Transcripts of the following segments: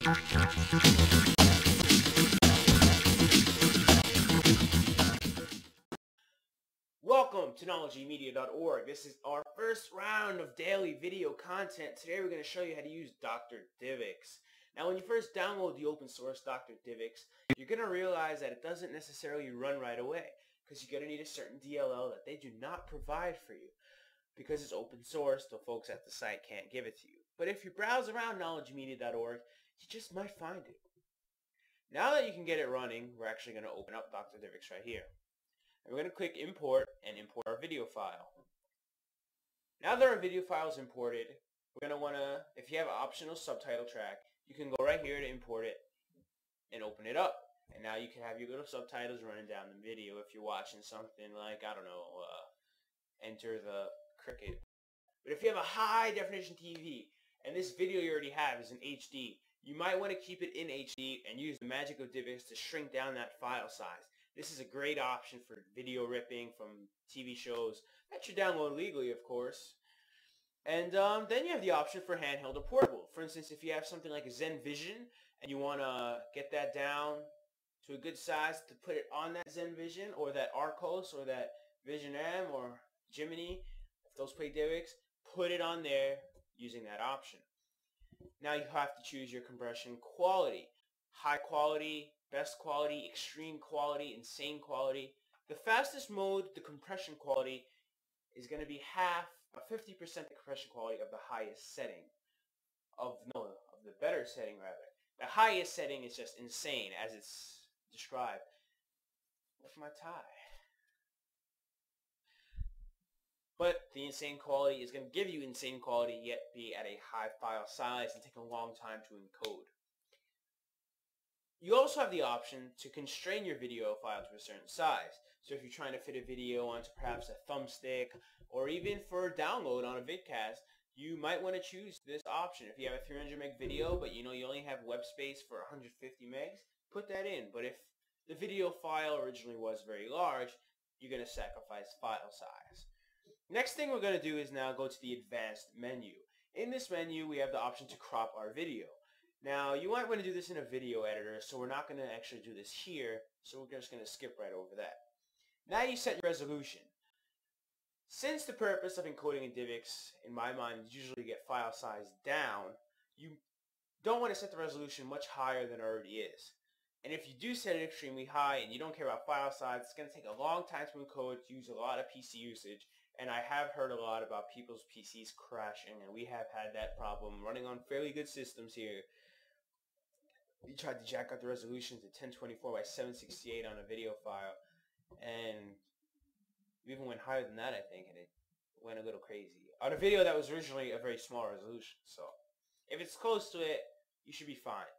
Welcome to knowledgemedia.org. This is our first round of daily video content. Today we're going to show you how to use Dr. Divx. Now when you first download the open source Dr. Divx, you're going to realize that it doesn't necessarily run right away because you're going to need a certain DLL that they do not provide for you. Because it's open source, the folks at the site can't give it to you. But if you browse around knowledgemedia.org, you just might find it. Now that you can get it running, we're actually going to open up Dr. Divx right here. And we're going to click import and import our video file. Now that our video file is imported, we're going to want to, if you have an optional subtitle track, you can go right here to import it and open it up. And now you can have your little subtitles running down the video if you're watching something like, I don't know, Enter the Cricket. But if you have a high definition TV and this video you already have is in HD, you might want to keep it in HD and use the magic of Divx to shrink down that file size. This is a great option for video ripping from TV shows that you download legally, of course. And then you have the option for handheld or portable. For instance, if you have something like a Zen Vision and you want to get that down to a good size to put it on that Zen Vision or that Arcos or that Vision M or Jiminy, if those play Divx, put it on there using that option. Now you have to choose your compression quality. High quality, best quality, extreme quality, insane quality. The fastest mode, the compression quality, is going to be half, 50% the compression quality of the highest setting. Of the better setting rather. The highest setting is just insane as it's described. What's my tie? But the insane quality is going to give you insane quality yet be at a high file size and take a long time to encode. You also have the option to constrain your video file to a certain size. So if you're trying to fit a video onto perhaps a thumbstick or even for download on a vidcast, you might want to choose this option. If you have a 300 meg video but you know you only have web space for 150 megs, put that in. But if the video file originally was very large, you're going to sacrifice file size. Next thing we're going to do is now go to the advanced menu. In this menu we have the option to crop our video. Now you might want to do this in a video editor, so we're not going to actually do this here, so we're just going to skip right over that. Now you set your resolution. Since the purpose of encoding in Divx, in my mind, is usually get file size down, you don't want to set the resolution much higher than it already is. And if you do set it extremely high and you don't care about file size, it's going to take a long time to encode, use a lot of PC usage, and I have heard a lot about people's PCs crashing, and we have had that problem running on fairly good systems here. We tried to jack up the resolution to 1024 by 768 on a video file, and we even went higher than that, I think, and it went a little crazy. On a video that was originally a very small resolution, so if it's close to it, you should be fine.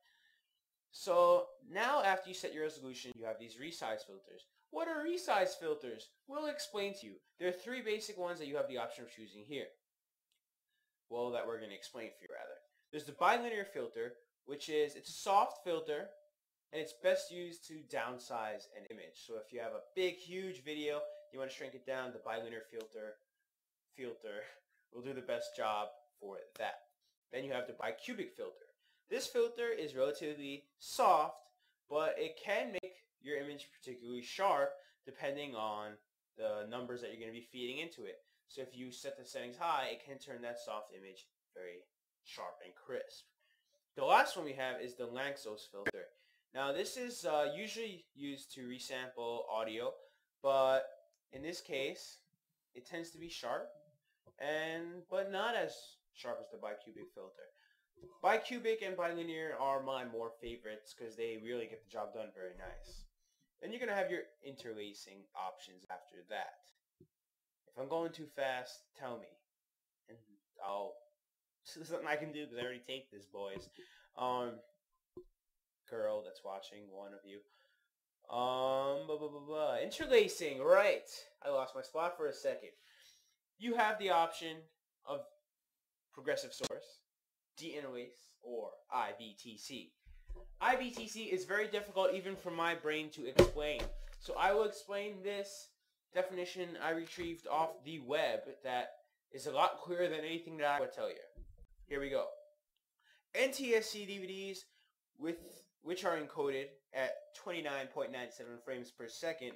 So now after you set your resolution, you have these resize filters. What are resize filters? We'll explain to you. There are three basic ones that you have the option of choosing here. Well, that we're going to explain for you rather. There's the bilinear filter, which is, it's a soft filter, and it's best used to downsize an image. So if you have a big, huge video, you want to shrink it down, the bilinear filter will do the best job for that. Then you have the bicubic filter. This filter is relatively soft, but it can make your image particularly sharp depending on the numbers that you're going to be feeding into it. So if you set the settings high, it can turn that soft image very sharp and crisp. The last one we have is the Lanczos filter. Now this is usually used to resample audio, but in this case it tends to be sharp, but not as sharp as the bicubic filter. Bicubic and bilinear are my more favorites because they really get the job done very nice. Then you're going to have your interlacing options after that. If I'm going too fast, tell me, and there's something I can do because I already taped this, boys. Girl that's watching, one of you. Interlacing, right. I lost my spot for a second. You have the option of progressive source, deinterlace, or IVTC. IVTC is very difficult even for my brain to explain. So I will explain this definition I retrieved off the web that is a lot clearer than anything that I would tell you. Here we go. NTSC DVDs which are encoded at 29.97 frames per second.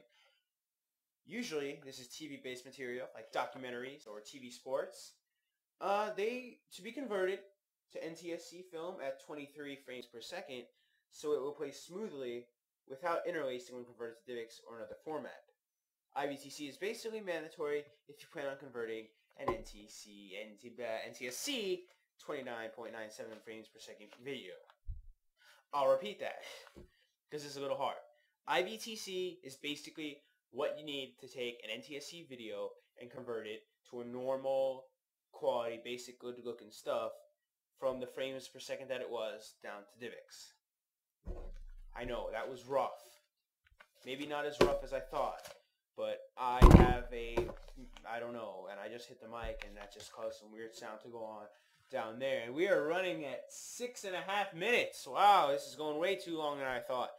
Usually, this is TV-based material, like documentaries or TV sports. To be converted to NTSC film at 23 frames per second, so it will play smoothly without interlacing when converted to DivX or another format. IVTC is basically mandatory if you plan on converting an NTSC 29.97 frames per second video. I'll repeat that because it's a little hard. IVTC is basically what you need to take an NTSC video and convert it to a normal quality, basic, good looking stuff from the frames per second that it was down to DivX. I know, that was rough. Maybe not as rough as I thought, but I have I don't know, and I just hit the mic and that just caused some weird sound to go on down there. And we are running at 6.5 minutes. Wow, this is going way too long than I thought.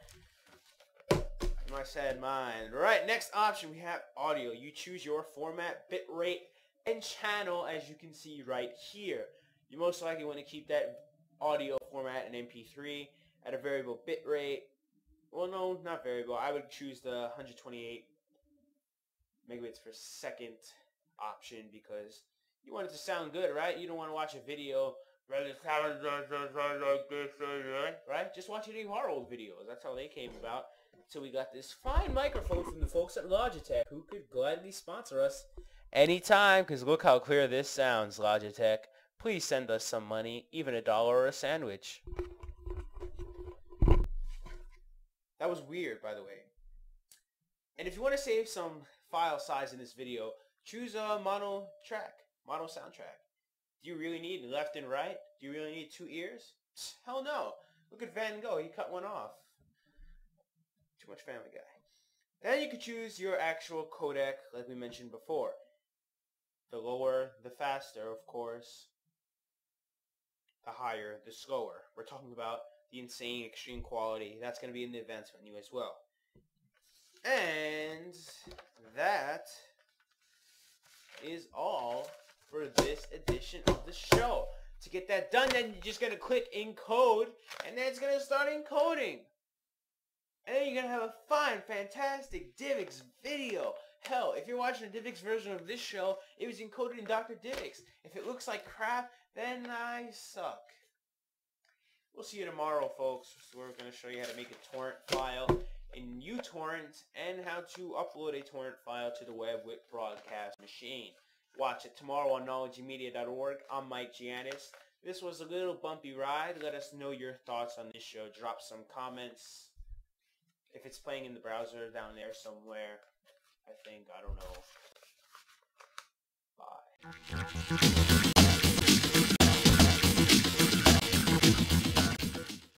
My sad mind. Alright, next option, we have audio. You choose your format, bit rate, and channel, as you can see right here. You most likely want to keep that audio format in MP3 at a variable bit rate. Well, no, not variable. I would choose the 128 megabits per second option because you want it to sound good, right? You don't want to watch a video like this, right? Just watch any of our old videos. That's how they came about. So we got this fine microphone from the folks at Logitech, who could gladly sponsor us anytime, because look how clear this sounds, Logitech. Please send us some money, even $1 or a sandwich. That was weird, by the way. And if you want to save some file size in this video, choose a mono soundtrack. Do you really need left and right? Do you really need 2 ears? Hell no. Look at Van Gogh, he cut one off. Too much Family Guy. Then you could choose your actual codec, like we mentioned before. The lower, the faster, of course. The higher, the slower. We're talking about the insane extreme quality. That's going to be in the advanced menu as well. And that is all for this edition of the show. To get that done, then you're just going to click encode, and then it's going to start encoding. And then you're going to have a fine, fantastic DivX video. Hell, if you're watching a DivX version of this show, it was encoded in Dr. DivX. If it looks like crap, then I suck. We'll see you tomorrow, folks. So we're going to show you how to make a torrent file in uTorrent and how to upload a torrent file to the web with broadcast machine. Watch it tomorrow on knowledgemedia.org. I'm Mike Giannis. This was a little bumpy ride. Let us know your thoughts on this show. Drop some comments. If it's playing in the browser down there somewhere, I don't know. Bye.